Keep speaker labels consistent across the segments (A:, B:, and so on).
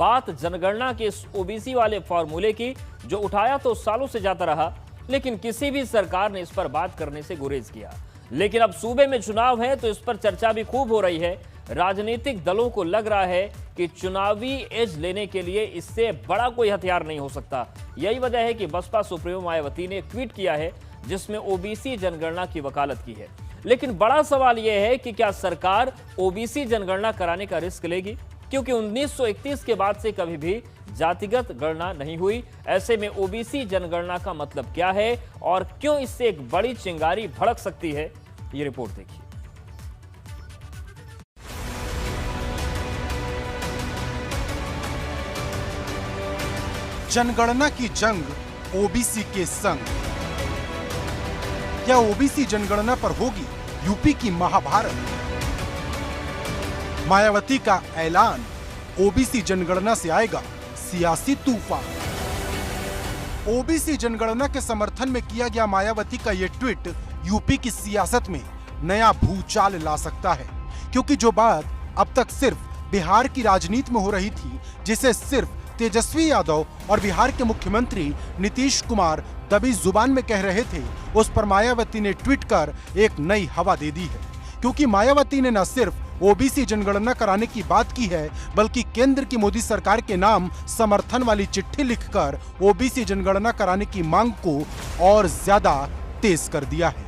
A: बात जनगणना के इस ओबीसी वाले फॉर्मूले की, जो उठाया तो सालों से जाता रहा, लेकिन किसी भी सरकार ने इस पर बात करने से गुरेज किया। लेकिन अब सूबे में चुनाव है तो इस पर चर्चा भी खूब हो रही है। राजनीतिक दलों को लग रहा है कि चुनावी एज लेने के लिए इससे बड़ा कोई हथियार नहीं हो सकता। यही वजह है कि बसपा सुप्रीमो मायावती ने एक ट्वीट किया है जिसमें ओबीसी जनगणना की वकालत की है। लेकिन बड़ा सवाल यह है कि क्या सरकार ओबीसी जनगणना कराने का रिस्क लेगी, क्योंकि 1931 के बाद से कभी भी जातिगत गणना नहीं हुई। ऐसे में ओबीसी जनगणना का मतलब क्या है और क्यों इससे एक बड़ी चिंगारी भड़क सकती है, ये रिपोर्ट देखिए।
B: जनगणना की जंग ओबीसी के संग। क्या ओबीसी जनगणना पर होगी यूपी की महाभारत? मायावती का ऐलान, ओबीसी जनगणना से आएगा सियासी तूफान। ओबीसी जनगणना के समर्थन में किया गया मायावती का यह ट्वीट यूपी की सियासत में नया भूचाल ला सकता है, क्योंकि जो बात अब तक सिर्फ बिहार की राजनीति में हो रही थी, जिसे सिर्फ तेजस्वी यादव और बिहार के मुख्यमंत्री नीतीश कुमार दबी जुबान में कह रहे थे, उस पर मायावती ने ट्वीट कर एक नई हवा दे दी है। क्योंकि मायावती ने न सिर्फ ओबीसी जनगणना कराने की बात की है, बल्कि केंद्र की मोदी सरकार के नाम समर्थन वाली चिट्ठी लिखकर ओबीसी जनगणना कराने की मांग को और ज्यादा तेज कर दिया है।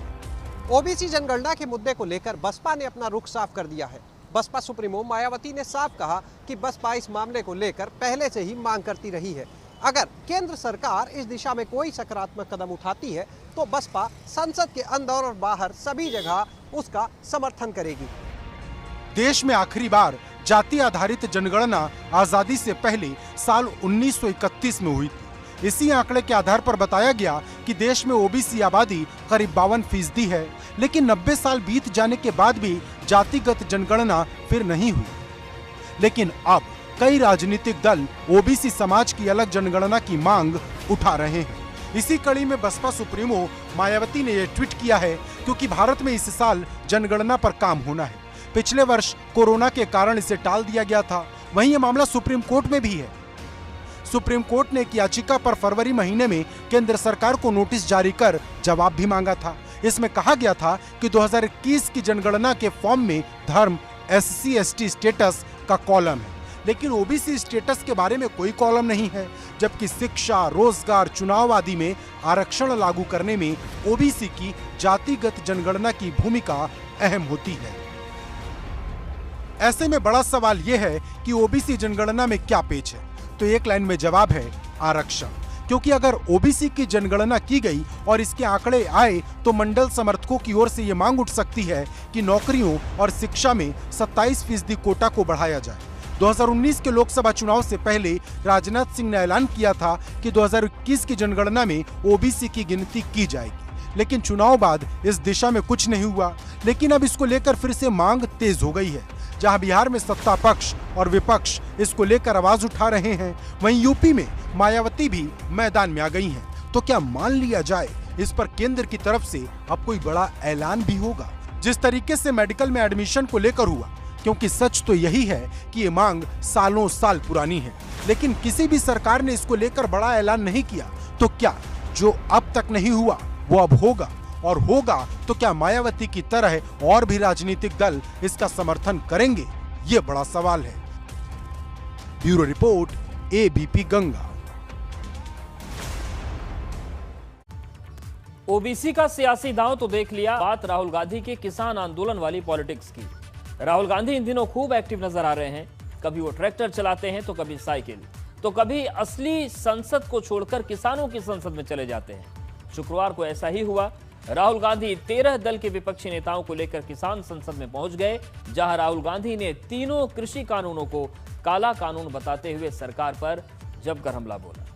C: ओबीसी जनगणना के मुद्दे को लेकर बसपा ने अपना रुख साफ कर दिया है। बसपा सुप्रीमो मायावती ने साफ कहा कि बसपा इस मामले को लेकर पहले से ही मांग करती रही है। अगर केंद्र सरकार इस दिशा में कोई सकारात्मक कदम उठाती है तो बसपा संसद के अंदर और बाहर सभी जगह उसका समर्थन करेगी।
B: देश में आखिरी बार जाति आधारित जनगणना आजादी से पहले साल 1931 में हुई थी। इसी आंकड़े के आधार पर बताया गया कि देश में ओबीसी आबादी करीब 52% है, लेकिन 90 साल बीत जाने के बाद भी जातिगत जनगणना फिर नहीं हुई। लेकिन अब कई राजनीतिक दल ओबीसी समाज की अलग जनगणना की मांग उठा रहे हैं। इसी कड़ी में बसपा सुप्रीमो मायावती ने यह ट्वीट किया है, क्योंकि भारत में इस साल जनगणना पर काम होना है। पिछले वर्ष कोरोना के कारण इसे टाल दिया गया था। वहीं यह मामला सुप्रीम कोर्ट में भी है। सुप्रीम कोर्ट ने एक याचिका पर फरवरी महीने में केंद्र सरकार को नोटिस जारी कर जवाब भी मांगा था। इसमें कहा गया था कि 2021 की जनगणना के फॉर्म में धर्म, SC/ST स्टेटस का कॉलम है, लेकिन ओबीसी स्टेटस के बारे में कोई कॉलम नहीं है, जबकि शिक्षा, रोजगार, चुनाव आदि में आरक्षण लागू करने में ओबीसी की जातिगत जनगणना की भूमिका अहम होती है। ऐसे में बड़ा सवाल यह है कि ओबीसी जनगणना में क्या पेच है, तो एक लाइन में जवाब है आरक्षण। क्योंकि अगर ओबीसी की जनगणना की गई और इसके आंकड़े आए तो मंडल समर्थकों की ओर से यह मांग उठ सकती है कि नौकरियों और शिक्षा में 27% कोटा को बढ़ाया जाए। 2019 के लोकसभा चुनाव से पहले राजनाथ सिंह ने ऐलान किया था कि 2021 की जनगणना में ओबीसी की गिनती की जाएगी, लेकिन चुनाव बाद इस दिशा में कुछ नहीं हुआ। लेकिन अब इसको लेकर फिर से मांग तेज हो गई है। जहां बिहार में सत्ता पक्ष और विपक्ष इसको लेकर आवाज उठा रहे हैं, वहीं यूपी में मायावती भी मैदान में आ गई हैं। तो क्या मान लिया जाए इस पर केंद्र की तरफ से अब कोई बड़ा ऐलान भी होगा, जिस तरीके से मेडिकल में एडमिशन को लेकर हुआ? क्योंकि सच तो यही है कि ये मांग सालों साल पुरानी है, लेकिन किसी भी सरकार ने इसको लेकर बड़ा ऐलान नहीं किया। तो क्या जो अब तक नहीं हुआ वो अब होगा, और होगा तो क्या मायावती की तरह और भी राजनीतिक दल इसका समर्थन करेंगे? ये बड़ा सवाल है। Bureau report, ABP Ganga.
A: OBC का सियासी दांव तो देख लिया, बात राहुल गांधी के किसान आंदोलन वाली पॉलिटिक्स की। राहुल गांधी इन दिनों खूब एक्टिव नजर आ रहे हैं। कभी वो ट्रैक्टर चलाते हैं तो कभी साइकिल, तो कभी असली संसद को छोड़कर किसानों की संसद में चले जाते हैं। शुक्रवार को ऐसा ही हुआ। राहुल गांधी 13 दल के विपक्षी नेताओं को लेकर किसान संसद में पहुंच गए, जहां राहुल गांधी ने तीनों कृषि कानूनों को काला कानून बताते हुए सरकार पर जमकर हमला बोला।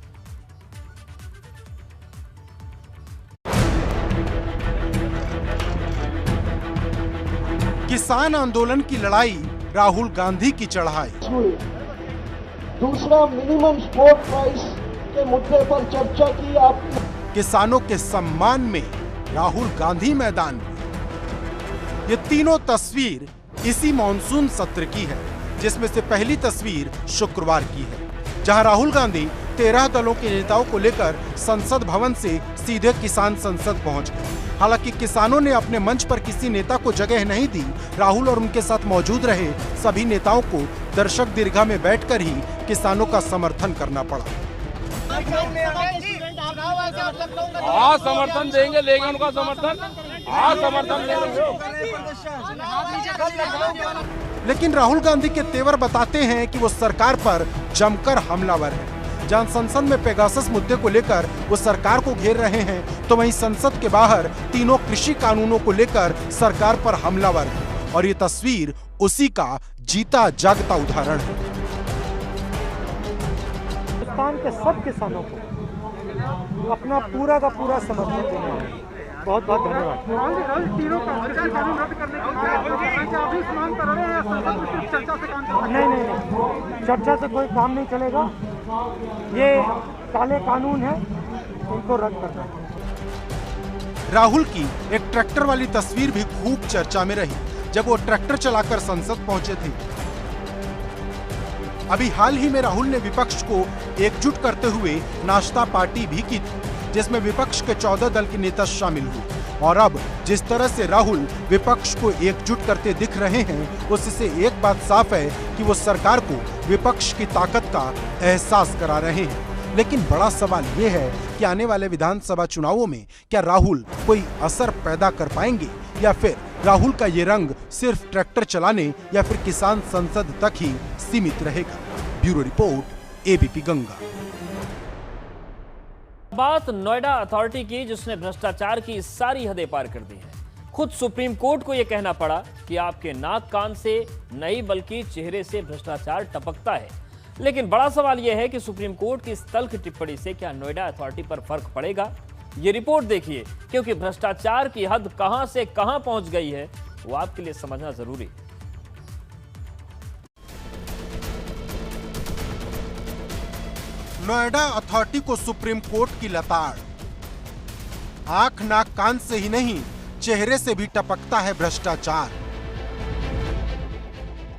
B: किसान आंदोलन की लड़ाई, राहुल गांधी की चढ़ाई।
D: दूसरा, मिनिमम सपोर्ट प्राइस के मुद्दे पर चर्चा की आपने।
B: किसानों के सम्मान में राहुल गांधी मैदान में। ये तीनों तस्वीर इसी मॉनसून सत्र की है, जिसमें से पहली तस्वीर शुक्रवार की है। जहां राहुल गांधी 13 दलों के नेताओं को लेकर संसद भवन से सीधे किसान संसद पहुंच गए। हालांकि किसानों ने अपने मंच पर किसी नेता को जगह नहीं दी। राहुल और उनके साथ मौजूद रहे सभी नेताओं को दर्शक दीर्घा में बैठकर ही किसानों का समर्थन करना पड़ा।
E: हाँ, समर्थन देंगे, लेंगे उनका समर्थन। हाँ, समर्थन देंगे।
B: लेकिन राहुल गांधी के तेवर बताते हैं कि वो सरकार पर जमकर हमलावर है। जहां संसद में पेगासस मुद्दे को लेकर वो सरकार को घेर रहे हैं, तो वहीं संसद के बाहर तीनों कृषि कानूनों को लेकर सरकार पर हमलावर है। और ये तस्वीर उसी का जीता जागता उदाहरण है।
F: हिंदुस्तान के सब किसानों को अपना पूरा का पूरा समर्थन देना है। बहुत बहुत धन्यवाद। नहीं, चर्चा से कोई काम नहीं चलेगा। ये काले कानून है, इनको रद्द करना है।
B: राहुल की एक ट्रैक्टर वाली तस्वीर भी खूब चर्चा में रही जब वो ट्रैक्टर चलाकर संसद पहुंचे थे। अभी हाल ही में राहुल ने विपक्ष को एकजुट करते हुए नाश्ता पार्टी भी की थी, जिसमें विपक्ष के 14 दल के नेता शामिल हुए। और अब जिस तरह से राहुल विपक्ष को एकजुट करते दिख रहे हैं, उससे एक बात साफ है कि वो सरकार को विपक्ष की ताकत का एहसास करा रहे हैं। लेकिन बड़ा सवाल ये है कि आने वाले विधानसभा चुनावों में क्या राहुल कोई असर पैदा कर पाएंगे, या फिर राहुल का ये रंग सिर्फ ट्रैक्टर चलाने या फिर किसान संसद तक ही सीमित रहेगा। Bureau report, ABP Ganga.
A: बात नोएडा अथॉरिटी की, जिसने भ्रष्टाचार की सारी हदें पार कर दी हैं। खुद सुप्रीम कोर्ट को यह कहना पड़ा कि आपके नाक कान से नहीं बल्कि चेहरे से भ्रष्टाचार टपकता है। लेकिन बड़ा सवाल यह है कि सुप्रीम कोर्ट की इस तल्ख टिप्पणी से क्या नोएडा अथॉरिटी पर फर्क पड़ेगा? ये रिपोर्ट देखिए, क्योंकि भ्रष्टाचार की हद कहां से कहां पहुंच गई है वो आपके लिए समझना जरूरी है।
B: नोएडा अथॉरिटी को सुप्रीम कोर्ट की लताड़। आंख नाक कान से ही नहीं, चेहरे से भी टपकता है भ्रष्टाचार।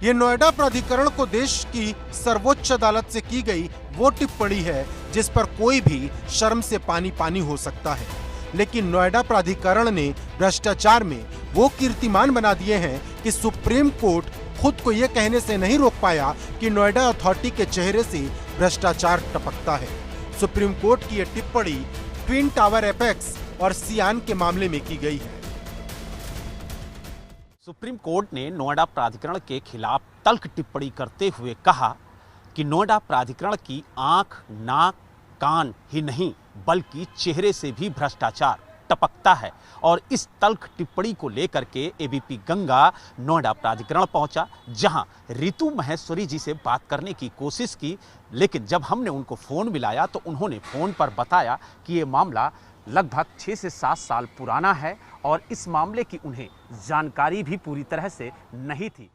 B: ये नोएडा प्राधिकरण को देश की सर्वोच्च अदालत से की गई वो टिप्पणी है जिस पर कोई भी शर्म से पानी पानी हो सकता है। लेकिन नोएडा प्राधिकरण ने भ्रष्टाचार में वो कीर्तिमान बना दिए हैं कि सुप्रीम कोर्ट खुद को ये कहने से नहीं रोक पाया कि नोएडा अथॉरिटी के चेहरे से भ्रष्टाचार टपकता है। सुप्रीम कोर्ट की ये टिप्पणी ट्विन टावर एपेक्स और सियान के मामले में की गई है।
G: सुप्रीम कोर्ट ने नोएडा प्राधिकरण के खिलाफ तल्ख टिप्पणी करते हुए कहा कि नोएडा प्राधिकरण की आंख, नाक, कान ही नहीं बल्कि चेहरे से भी भ्रष्टाचार टपकता है। और इस तल्ख टिप्पणी को लेकर के एबीपी गंगा नोएडा प्राधिकरण पहुंचा, जहां रितु महेश्वरी जी से बात करने की कोशिश की। लेकिन जब हमने उनको फोन मिलाया तो उन्होंने फोन पर बताया कि ये मामला लगभग 6 से 7 साल पुराना है और इस मामले की उन्हें जानकारी भी पूरी तरह से नहीं थी।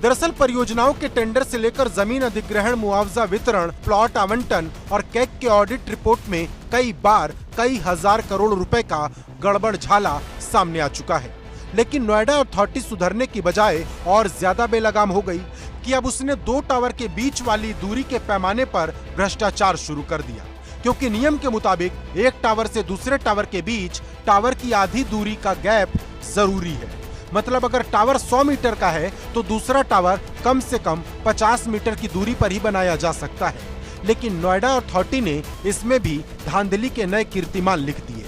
B: दरअसल परियोजनाओं के टेंडर से लेकर जमीन अधिग्रहण, मुआवजा वितरण, प्लॉट आवंटन और कैग के ऑडिट रिपोर्ट में कई बार कई हजार करोड़ रुपए का गड़बड़ झाला सामने आ चुका है। लेकिन नोएडा अथॉरिटी सुधरने की बजाय और ज्यादा बेलगाम हो गई कि अब उसने 2 टावर के बीच वाली दूरी के पैमाने पर भ्रष्टाचार शुरू कर दिया, क्योंकि नियम के मुताबिक एक टावर से दूसरे टावर के बीच टावर की आधी दूरी का गैप जरूरी है। मतलब अगर टावर 100 मीटर का है तो दूसरा टावर कम से कम 50 मीटर की दूरी पर ही बनाया जा सकता है। लेकिन नोएडा अथॉरिटी ने इसमें भी धांधली के नए कीर्तिमान लिख दिए।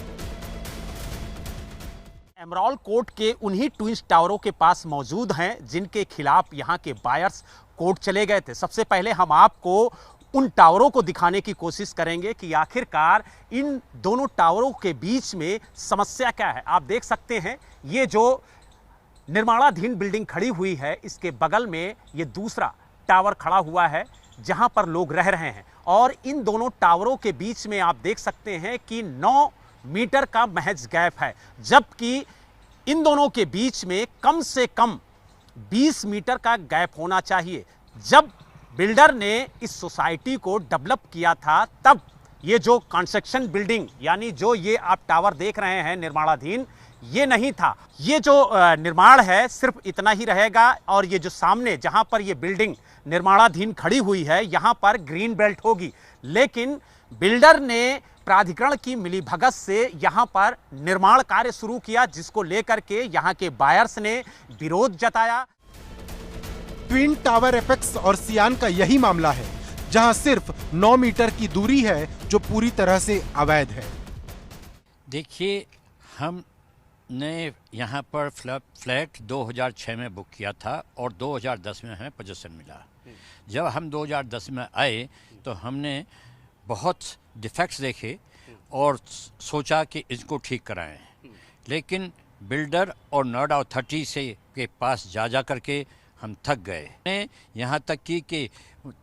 G: एमराल्ड कोर्ट के उन्हीं ट्विन टावरों के पास मौजूद हैं जिनके खिलाफ यहाँ के बायर्स कोर्ट चले गए थे। सबसे पहले हम आपको उन टावरों को दिखाने की कोशिश करेंगे कि आखिरकार इन दोनों टावरों के बीच में समस्या क्या है। आप देख सकते हैं ये जो निर्माणाधीन बिल्डिंग खड़ी हुई है, इसके बगल में ये दूसरा टावर खड़ा हुआ है जहां पर लोग रह रहे हैं। और इन दोनों टावरों के बीच में आप देख सकते हैं कि 9 मीटर का महज गैप है, जबकि इन दोनों के बीच में कम से कम 20 मीटर का गैप होना चाहिए। जब बिल्डर ने इस सोसाइटी को डेवलप किया था तब ये जो कंस्ट्रक्शन बिल्डिंग यानी जो ये आप टावर देख रहे हैं निर्माणाधीन, ये नहीं था। ये जो निर्माण है सिर्फ इतना ही रहेगा और ये जो सामने जहां पर ये बिल्डिंग निर्माणाधीन खड़ी हुई है यहां पर ग्रीन बेल्ट होगी। लेकिन बिल्डर ने प्राधिकरण की मिलीभगत से यहां पर निर्माण कार्य शुरू किया, जिसको लेकर के यहां के बायर्स ने विरोध जताया।
B: ट्विन टावर एपेक्स और सियान का यही मामला है, जहां सिर्फ 9 मीटर की दूरी है जो पूरी तरह से अवैध है।
H: देखिए, हमने यहाँ पर फ्लैट 2006 में बुक किया था और 2010 में हमें पोजीशन मिला। जब हम 2010 में आए तो हमने बहुत डिफेक्ट्स देखे और सोचा कि इसको ठीक कराएं, लेकिन बिल्डर और नोएडा अथॉरिटी से के पास जा करके हम थक गए। यहाँ तक कि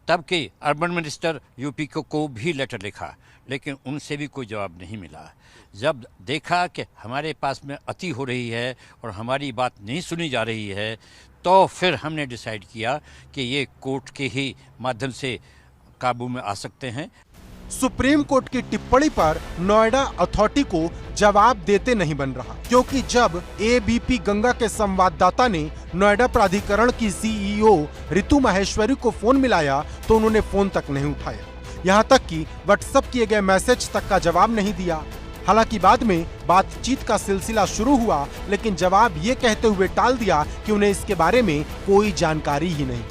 H: तब के अर्बन मिनिस्टर यूपी को भी लेटर लिखा, लेकिन उनसे भी कोई जवाब नहीं मिला। जब देखा कि हमारे पास में अति हो रही है और हमारी बात नहीं सुनी जा रही है, तो फिर हमने डिसाइड किया कि ये कोर्ट के ही माध्यम से काबू में आ सकते हैं।
B: सुप्रीम कोर्ट की टिप्पणी पर नोएडा अथॉरिटी को जवाब देते नहीं बन रहा, क्योंकि जब एबीपी गंगा के संवाददाता ने नोएडा प्राधिकरण की सीईओ रितु माहेश्वरी को फोन मिलाया तो उन्होंने फोन तक नहीं उठाया। यहां तक कि व्हाट्सएप किए गए मैसेज तक का जवाब नहीं दिया। हालांकि बाद में बातचीत का सिलसिला शुरू हुआ, लेकिन जवाब ये कहते हुए टाल दिया कि उन्हें इसके बारे में कोई जानकारी ही नहीं।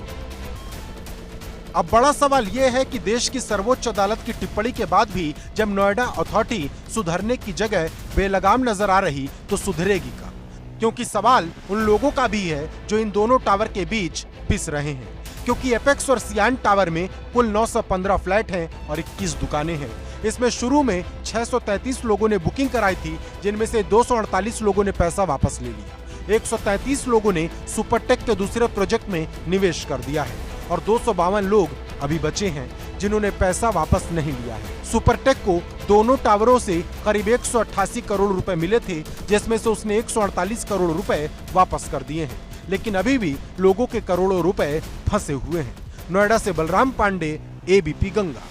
B: अब बड़ा सवाल यह है कि देश की सर्वोच्च अदालत की टिप्पणी के बाद भी जब नोएडा अथॉरिटी सुधरने की जगह बेलगाम नजर आ रही तो सुधरेगी का? क्योंकि सवाल उन लोगों का भी है जो इन दोनों टावर के बीच पिस रहे हैं, क्योंकि एपेक्स और सियान टावर में कुल 915 फ्लैट हैं और 21 दुकानें हैं। इसमें शुरू में 633 लोगों ने बुकिंग कराई थी, जिनमें से 248 लोगों ने पैसा वापस ले लिया। 133 लोगों ने सुपरटेक के दूसरे प्रोजेक्ट में निवेश कर दिया है और 252 लोग अभी बचे हैं जिन्होंने पैसा वापस नहीं लिया है। सुपरटेक को दोनों टावरों से करीब 188 करोड़ रुपए मिले थे, जिसमें से उसने 148 करोड़ रुपए वापस कर दिए हैं, लेकिन अभी भी लोगों के करोड़ों रुपए फंसे हुए हैं। नोएडा से बलराम पांडे, एबीपी गंगा।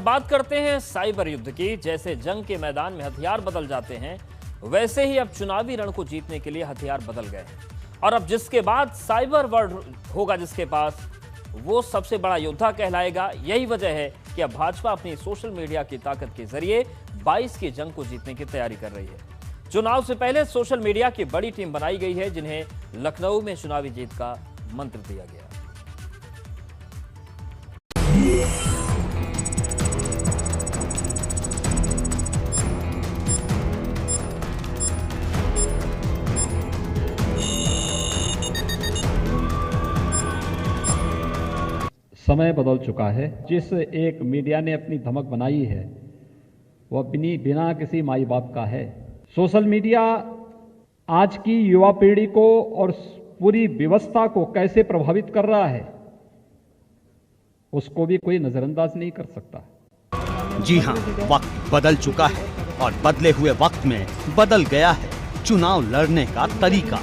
A: बात करते हैं साइबर युद्ध की। जैसे जंग के मैदान में हथियार बदल जाते हैं, वैसे ही अब चुनावी रण को जीतने के लिए हथियार बदल गए हैं। और अब जिसके बाद साइबर वर्ल्ड होगा जिसके पास, वो सबसे बड़ा योद्धा कहलाएगा। यही वजह है कि अब भाजपा अपनी सोशल मीडिया की ताकत के जरिए 22 की जंग को जीतने की तैयारी कर रही है। चुनाव से पहले सोशल मीडिया की बड़ी टीम बनाई गई है, जिन्हें लखनऊ में चुनावी जीत का मंत्र दिया गया।
I: समय बदल चुका है। जिस एक मीडिया ने अपनी धमक बनाई है वो बिना किसी माई बाप का है। सोशल मीडिया आज की युवा पीढ़ी को और पूरी व्यवस्था को कैसे प्रभावित कर रहा है, उसको भी कोई नजरअंदाज नहीं कर सकता।
G: जी हाँ, वक्त बदल चुका है और बदले हुए वक्त में बदल गया है चुनाव लड़ने का तरीका,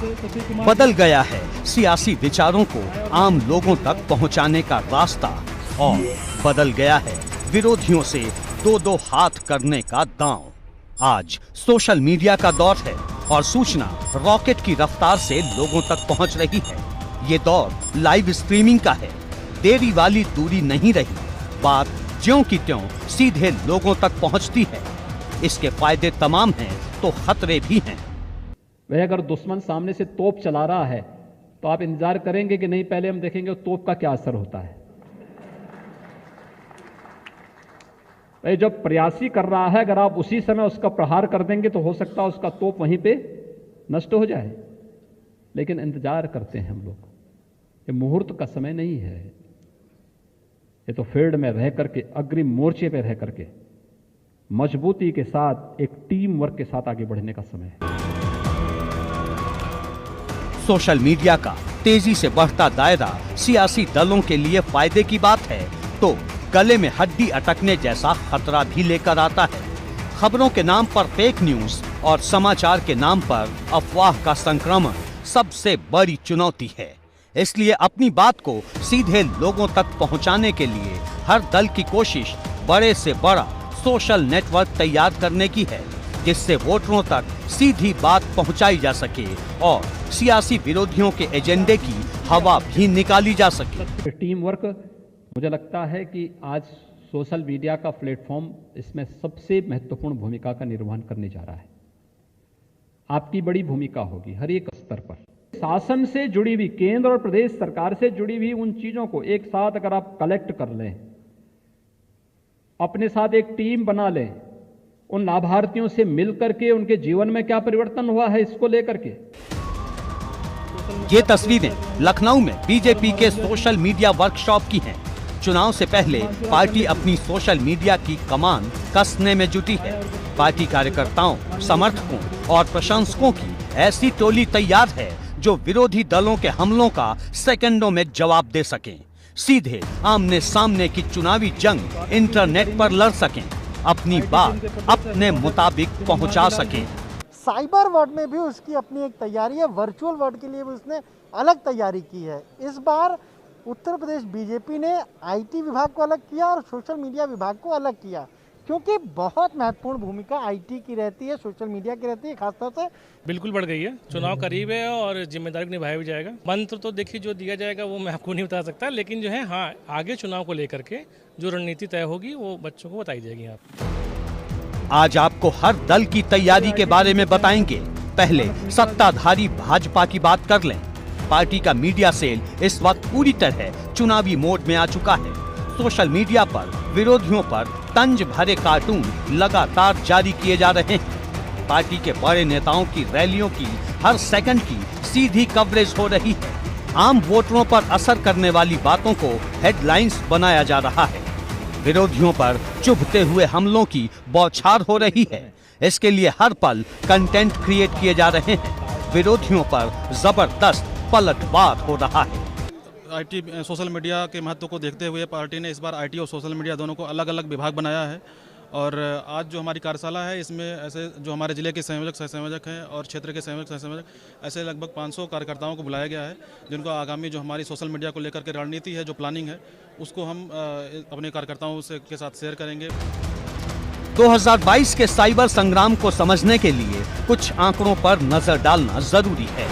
G: बदल गया है सियासी विचारों को आम लोगों तक पहुंचाने का रास्ता और बदल गया है विरोधियों से दो हाथ करने का दांव। आज सोशल मीडिया का दौर है और सूचना रॉकेट की रफ्तार से लोगों तक पहुंच रही है। ये दौर लाइव स्ट्रीमिंग का है। देरी वाली दूरी नहीं रही, बात ज्यों की त्यों सीधे लोगों तक पहुंचती है। इसके फायदे तमाम हैं तो खतरे भी हैं।
I: वह अगर दुश्मन सामने से तोप चला रहा है तो आप इंतजार करेंगे कि नहीं, पहले हम देखेंगे तोप का क्या असर होता है। वह जब प्रयासी कर रहा है, अगर आप उसी समय उसका प्रहार कर देंगे तो हो सकता है उसका तोप वहीं पे नष्ट हो जाए। लेकिन इंतजार करते हैं हम लोग। ये मुहूर्त का समय नहीं है, ये तो फील्ड में रह करके, अग्रिम मोर्चे पे रह करके मजबूती के साथ एक टीम वर्क के साथ आगे बढ़ने का समय है।
G: सोशल मीडिया का तेजी से बढ़ता दायरा सियासी दलों के लिए फायदे की बात है तो गले में हड्डी अटकने जैसा खतरा भी लेकर आता है। खबरों के नाम पर फेक न्यूज और समाचार के नाम पर अफवाह का संक्रमण सबसे बड़ी चुनौती है। इसलिए अपनी बात को सीधे लोगों तक पहुंचाने के लिए हर दल की कोशिश बड़े से बड़ा सोशल नेटवर्क तैयार करने की है, जिससे वोटरों तक सीधी बात पहुंचाई जा सके और सियासी विरोधियों के एजेंडे की हवा भी निकाली जा सके।
I: टीम वर्क, मुझे लगता है कि आज सोशल मीडिया का प्लेटफॉर्म इसमें सबसे महत्वपूर्ण भूमिका का निर्वहन करने जा रहा है। आपकी बड़ी भूमिका होगी हर एक स्तर पर। शासन से जुड़ी हुई, केंद्र और प्रदेश सरकार से जुड़ी हुई उन चीजों को एक साथ अगर आप कलेक्ट कर लें, अपने साथ एक टीम बना लें, उन लाभार्थियों से मिलकर के उनके जीवन में क्या परिवर्तन हुआ है इसको लेकर के।
G: ये तस्वीरें लखनऊ में बीजेपी के सोशल मीडिया वर्कशॉप की हैं। चुनाव से पहले पार्टी अपनी सोशल मीडिया की कमान कसने में जुटी है। पार्टी कार्यकर्ताओं, समर्थकों और प्रशंसकों की ऐसी टोली तैयार है जो विरोधी दलों के हमलों का सेकंडों में जवाब दे सकें, सीधे आमने सामने की चुनावी जंग इंटरनेट पर लड़ सकें, अपनी बात अपने मुताबिक पहुंचा सकें।
F: साइबर वर्ल्ड में भी उसकी अपनी एक तैयारी है, वर्चुअल वर्ल्ड के लिए भी उसने अलग तैयारी की है। इस बार उत्तर प्रदेश बीजेपी ने आईटी विभाग को अलग किया और सोशल मीडिया विभाग को अलग किया, क्योंकि बहुत महत्वपूर्ण भूमिका आईटी की रहती है, सोशल मीडिया की रहती है खासतौर से।
J: बिल्कुल बढ़ गई है, चुनाव करीब है और जिम्मेदारी निभाया भी जाएगा। मंत्र तो देखिए जो दिया जाएगा वो मैं आपको नहीं बता सकता, लेकिन जो है हाँ, आगे चुनाव को लेकर के जो रणनीति तय होगी वो बच्चों को बताई जाएगी। आप
G: आज आपको हर दल की तैयारी के बारे में बताएंगे। पहले सत्ताधारी भाजपा की बात कर लें। पार्टी का मीडिया सेल इस वक्त पूरी तरह चुनावी मोड में आ चुका है। सोशल मीडिया पर विरोधियों पर तंज भरे कार्टून लगातार जारी किए जा रहे हैं। पार्टी के बड़े नेताओं की रैलियों की हर सेकंड की सीधी कवरेज हो रही है। आम वोटरों पर असर करने वाली बातों को हेडलाइंस बनाया जा रहा है। विरोधियों पर चुभते हुए हमलों की बौछार हो रही है। इसके लिए हर पल कंटेंट क्रिएट किए जा रहे हैं। विरोधियों पर जबरदस्त पलटवार हो रहा है।
K: आईटी सोशल मीडिया के महत्व को देखते हुए पार्टी ने इस बार आईटी और सोशल मीडिया दोनों को अलग अलग विभाग बनाया है। और आज जो हमारी कार्यशाला है इसमें ऐसे जो हमारे जिले के संयोजक सह संयोजक हैं और क्षेत्र के संयोजक सह संयोजक ऐसे लगभग 500 कार्यकर्ताओं को बुलाया गया है, जिनको आगामी जो हमारी सोशल मीडिया को लेकर के रणनीति है, जो प्लानिंग है, उसको हम अपने कार्यकर्ताओं के साथ शेयर करेंगे।
G: 2022 के साइबर संग्राम को समझने के लिए कुछ आंकड़ों पर नजर डालना जरूरी है।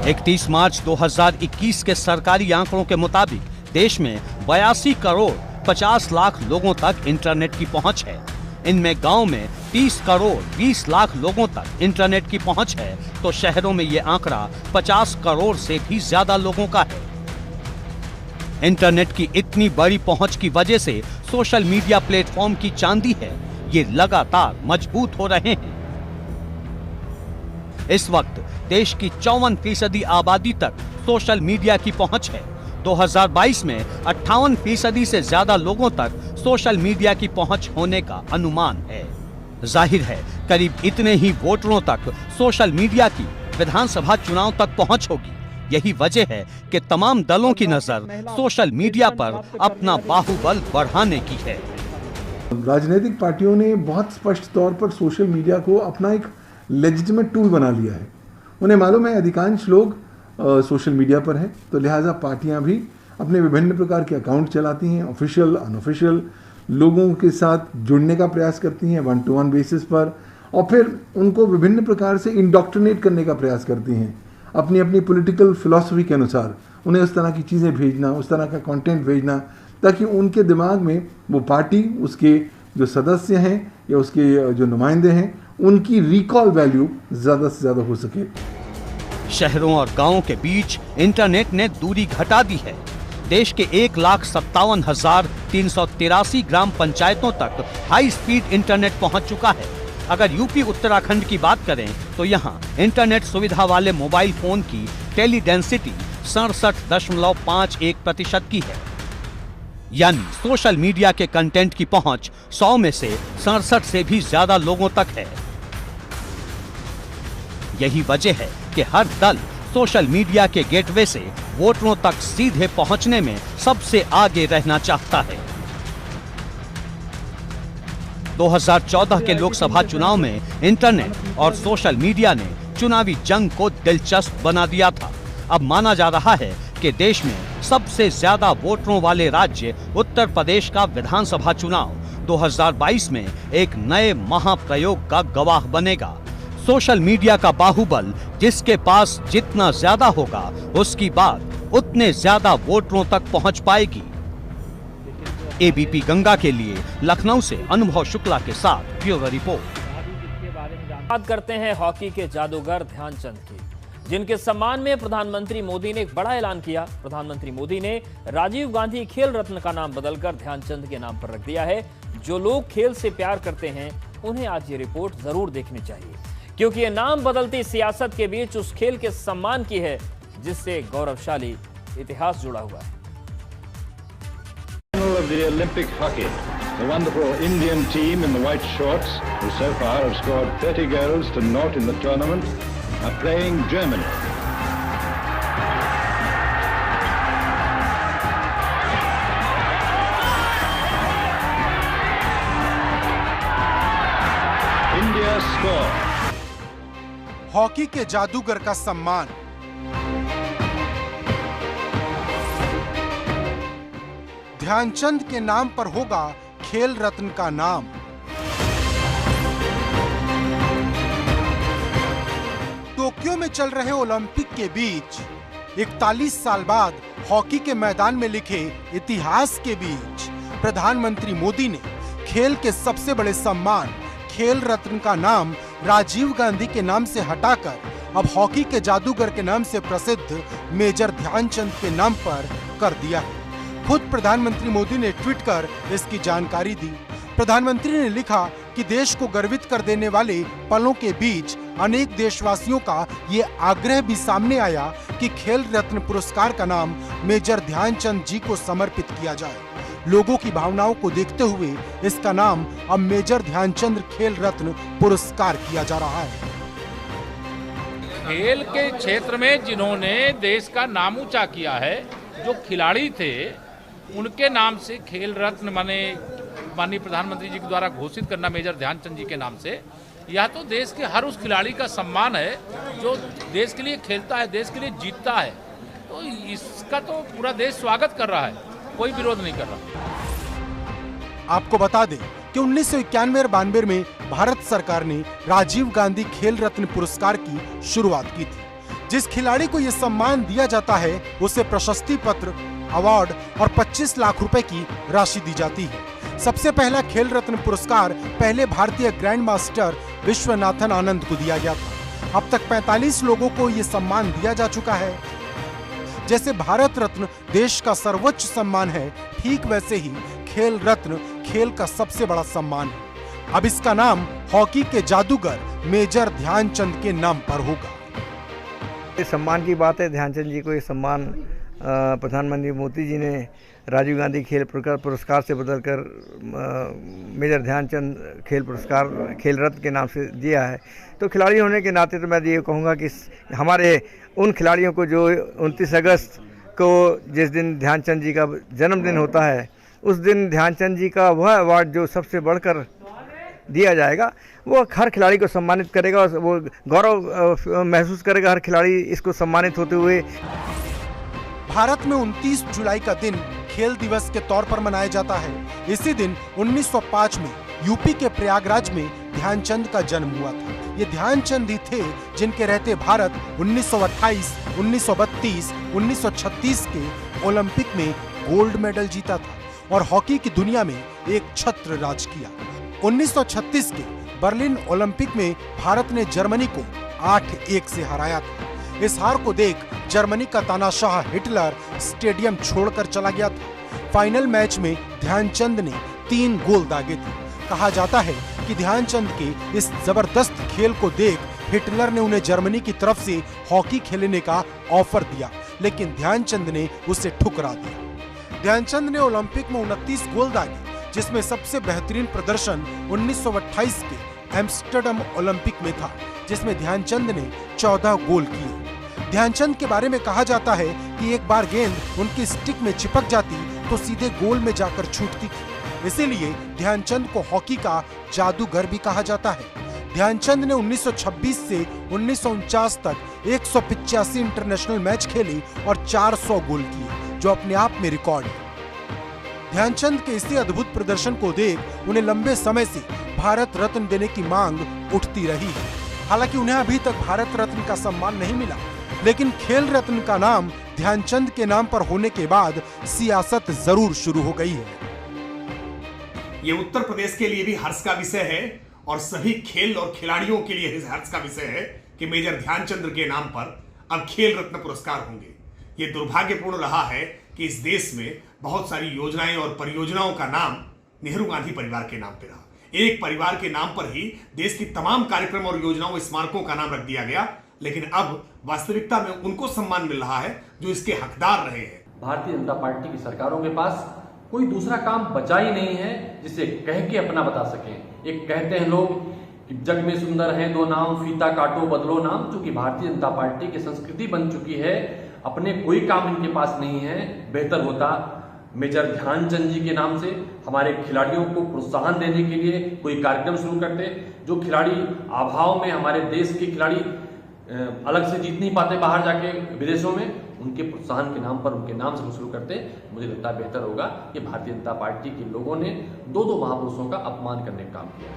G: 31 मार्च 2021 के सरकारी आंकड़ों के मुताबिक देश में 82 करोड़ 50 लाख लोगों तक इंटरनेट की पहुंच है। इनमें गांव में 30 करोड़ 20 लाख लोगों तक इंटरनेट की पहुंच है, तो शहरों में ये आंकड़ा 50 करोड़ से भी ज्यादा लोगों का है। इंटरनेट की इतनी बड़ी पहुंच की वजह से सोशल मीडिया प्लेटफॉर्म की चांदी है, ये लगातार मजबूत हो रहे हैं। इस वक्त देश की 54% आबादी तक सोशल मीडिया की पहुंच है। 2022 में 58% से ज्यादा लोगों तक सोशल मीडिया की पहुंच होने का अनुमान है। जाहिर है करीब इतने ही वोटरों तक सोशल मीडिया की विधानसभा चुनाव तक पहुंच होगी। यही वजह है कि तमाम दलों की नजर सोशल मीडिया पर अपना बाहुबल बढ़ाने की है।
L: राजनीतिक पार्टियों ने बहुत स्पष्ट तौर पर सोशल मीडिया को अपना एक लेजिटिमेट टूल बना लिया है। उन्हें मालूम है अधिकांश लोग सोशल मीडिया पर हैं, तो लिहाजा पार्टियां भी अपने विभिन्न प्रकार के अकाउंट चलाती हैं, ऑफिशियल अनऑफिशियल लोगों के साथ जुड़ने का प्रयास करती हैं 1-to-1 बेसिस पर, और फिर उनको विभिन्न प्रकार से इंडोक्ट्रिनेट करने का प्रयास करती हैं अपनी अपनी पॉलिटिकल फिलॉसफी के अनुसार। उन्हें उस तरह की चीज़ें भेजना, उस तरह का कंटेंट भेजना, ताकि उनके दिमाग में वो पार्टी, उसके जो सदस्य हैं या उसके जो नुमाइंदे हैं, उनकी रिकॉल वैल्यू ज़्यादा से ज़्यादा हो सके।
G: शहरों और गांवों के बीच इंटरनेट ने दूरी घटा दी है। देश के 1,57,383 ग्राम पंचायतों तक हाई स्पीड इंटरनेट पहुंच चुका है। अगर यूपी उत्तराखंड की बात करें तो यहां इंटरनेट सुविधा वाले मोबाइल फोन की टेली डेंसिटी 67.51% की है। यानी सोशल मीडिया के कंटेंट की पहुंच 100 में से 67 से भी ज्यादा लोगों तक है। यही वजह है कि हर दल सोशल मीडिया के गेटवे से वोटरों तक सीधे पहुंचने में सबसे आगे रहना चाहता है। 2014 के लोकसभा चुनाव में इंटरनेट और सोशल मीडिया ने चुनावी जंग को दिलचस्प बना दिया था। अब माना जा रहा है कि देश में सबसे ज्यादा वोटरों वाले राज्य उत्तर प्रदेश का विधानसभा चुनाव 2022 में एक नए महाप्रयोग का गवाह बनेगा। सोशल मीडिया का बाहुबल जिसके पास जितना ज्यादा होगा उसकी बात उतने ज्यादा वोटरों तक पहुंच पाएगी। एबीपी गंगा के लिए लखनऊ से अनुभव शुक्ला के साथ ब्यूरो रिपोर्ट।
A: बात करते हैं हॉकी के जादूगर ध्यानचंद की, जिनके सम्मान में प्रधानमंत्री मोदी ने एक बड़ा ऐलान किया। प्रधानमंत्री मोदी ने राजीव गांधी खेल रत्न का नाम बदलकर ध्यानचंद के नाम पर रख दिया है। जो लोग खेल से प्यार करते हैं उन्हें आज ये रिपोर्ट जरूर देखनी चाहिए, क्योंकि ये नाम बदलती सियासत के बीच उस खेल के सम्मान की है जिससे गौरवशाली इतिहास जुड़ा हुआ है।
M: Of the Olympic hockey, the wonderful Indian team in the white shorts, who so far have scored 30 goals to 0 in the tournament, are playing Germany. India score.
B: Hockey के जादूगर का सम्मान। ध्यानचंद के नाम पर होगा खेल रत्न का नाम। टोक्यो में चल रहे ओलंपिक के बीच 41 साल बाद हॉकी के मैदान में लिखे इतिहास के बीच प्रधानमंत्री मोदी ने खेल के सबसे बड़े सम्मान खेल रत्न का नाम राजीव गांधी के नाम से हटाकर अब हॉकी के जादूगर के नाम से प्रसिद्ध मेजर ध्यानचंद के नाम पर कर दिया है। खुद प्रधानमंत्री मोदी ने ट्वीट कर इसकी जानकारी दी। प्रधानमंत्री ने लिखा कि देश को गर्वित कर देने वाले पलों के बीच अनेक देशवासियों का ये आग्रह भी सामने आया कि खेल रत्न पुरस्कार का नाम मेजर ध्यानचंद जी को समर्पित किया जाए। लोगों की भावनाओं को देखते हुए इसका नाम अब मेजर ध्यानचंद खेल रत्न पुरस्कार किया जा रहा है।
E: खेल के क्षेत्र में जिन्होंने देश का नाम ऊंचा किया है, जो खिलाड़ी थे, उनके नाम से खेल रत्न माननीय प्रधानमंत्री जी के द्वारा घोषित करना मेजर ध्यानचंद जी के नाम से, यह तो देश के हर उस खिलाड़ी का सम्मान है जो देश के लिए खेलता है, देश के लिए जीतता है। तो इसका तो पूरा देश स्वागत कर रहा है, कोई विरोध नहीं कर रहा।
B: आपको बता दें कि 1991 और 92 में भारत सरकार ने राजीव गांधी खेल रत्न पुरस्कार की शुरुआत की थी। जिस खिलाड़ी को यह सम्मान दिया जाता है उसे प्रशस्ति पत्र, अवार्ड और 25 लाख रुपए की राशि दी जाती है। सबसे पहला खेल रत्न पुरस्कार पहले भारतीय ग्रैंड मास्टर विश्वनाथन आनंद को दिया गया था। अब तक 45 लोगों को यह सम्मान दिया जा चुका है। जैसे भारत रत्न देश का सर्वोच्च सम्मान है, ठीक वैसे ही खेल रत्न खेल का सबसे बड़ा सम्मान है। अब इसका नाम हॉकी के जादूगर मेजर ध्यानचंद के नाम पर होगा।
N: इस सम्मान की बात है, ध्यानचंद जी को ये सम्मान प्रधानमंत्री मोदी जी ने राजीव गांधी खेल पुरस्कार से बदलकर मेजर ध्यानचंद खेल पुरस्कार खेल रत्न के नाम से दिया है। तो खिलाड़ी होने के नाते तो मैं ये कहूँगा कि हमारे उन खिलाड़ियों को जो 29 अगस्त को जिस दिन ध्यानचंद जी का जन्मदिन होता है, उस दिन ध्यानचंद जी का वह अवार्ड जो सबसे बढ़कर दिया जाएगा, वो हर खिलाड़ी को सम्मानित करेगा और वो गौरव महसूस करेगा हर खिलाड़ी इसको सम्मानित होते हुए।
B: भारत में 29 जुलाई का दिन खेल दिवस के तौर पर मनाया जाता है। इसी दिन 1905 में यूपी के प्रयागराज में ध्यानचंद का जन्म हुआ था। ये ध्यानचंद ही थे जिनके रहते भारत 1928, 1932, 1936 के ओलंपिक में गोल्ड मेडल जीता था और हॉकी की दुनिया में एक छत्र राज किया। 1936 के बर्लिन ओलंपिक में भारत ने जर्मनी को 8-1 से हराया था। इस हार को देख जर्मनी का तानाशाह हिटलर स्टेडियम छोड़कर चला गया था। फाइनल मैच में ध्यानचंद ने 3 गोल दागे थे। कहा जाता है कि ध्यानचंद के इस जबरदस्त खेल को देख हिटलर ने उन्हें जर्मनी की तरफ से हॉकी खेलने का ऑफर दिया, लेकिन ध्यानचंद ने उसे ठुकरा दिया। ध्यानचंद ने ओलंपिक में 29 गोल दागे, जिसमें सबसे बेहतरीन प्रदर्शन 1928 के एम्स्टर्डम ओलंपिक में था, जिसमें ध्यानचंद ने 14 गोल किए। ध्यानचंद के बारे में कहा जाता है कि एक बार गेंद उनकी स्टिक में चिपक जाती तो सीधे गोल में जाकर छूटती थी। इसीलिए ध्यानचंद को हॉकी का जादूगर भी कहा जाता है। ध्यानचंद ने 1926 से 1949 तक 185 इंटरनेशनल मैच खेले और 400 गोल किए, जो अपने आप में रिकॉर्ड है। ध्यानचंद के इसी अद्भुत प्रदर्शन को देख उन्हें लंबे समय से भारत रत्न देने की मांग उठती रही है। हालांकि उन्हें अभी तक भारत रत्न का सम्मान नहीं मिला, लेकिन खेल रत्न का नाम ध्यानचंद के नाम पर होने के बाद सियासत जरूर शुरू हो गई है।
O: ये उत्तर प्रदेश के लिए भी हर्ष का विषय है और सभी खेल और खिलाड़ियों के लिए हर्ष का विषय है कि मेजर ध्यानचंद के नाम पर अब खेल रत्न पुरस्कार होंगे। ये दुर्भाग्यपूर्ण रहा है कि इस देश में बहुत सारी योजनाएं और परियोजनाओं का नाम नेहरू गांधी परिवार के नाम पर रहा। एक परिवार के नाम पर ही देश की तमाम कार्यक्रम और योजनाओं, स्मारकों का नाम रख दिया गया, लेकिन अब वास्तविकता में उनको सम्मान मिल रहा है जो इसके हकदार रहे हैं।
P: भारतीय जनता पार्टी की सरकारों के पास कोई दूसरा काम बचा ही नहीं है जिसे कह के अपना बता सकें। एक कहते हैं लोग कि जग में सुंदर है दो नाम, फीता काटो बदलो नाम, जो कि भारतीय जनता पार्टी की संस्कृति बन चुकी है। अपने कोई काम इनके पास नहीं है। बेहतर होता मेजर ध्यानचंद जी के नाम से हमारे खिलाड़ियों को प्रोत्साहन देने के लिए कोई कार्यक्रम शुरू करते। जो खिलाड़ी अभाव में हमारे देश के खिलाड़ी अलग से जीत नहीं पाते बाहर जाके विदेशों में, उनके प्रोत्साहन के नाम पर उनके नाम से शुरू करते। मुझे लगता है बेहतर होगा कि भारतीय जनता पार्टी के लोगों ने दो महापुरुषों का अपमान करने का काम किया।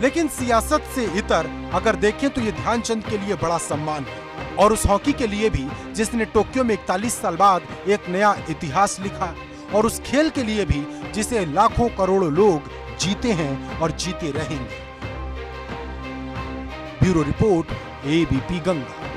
B: लेकिन सियासत से इतर अगर देखें तो ये ध्यानचंद के लिए बड़ा सम्मान है, और उस हॉकी के लिए भी जिसने टोक्यो में 41 साल बाद एक नया इतिहास लिखा, और उस खेल के लिए भी जिसे लाखों करोड़ों लोग जीते हैं और जीते रहेंगे। Bureau report, ABP Ganga.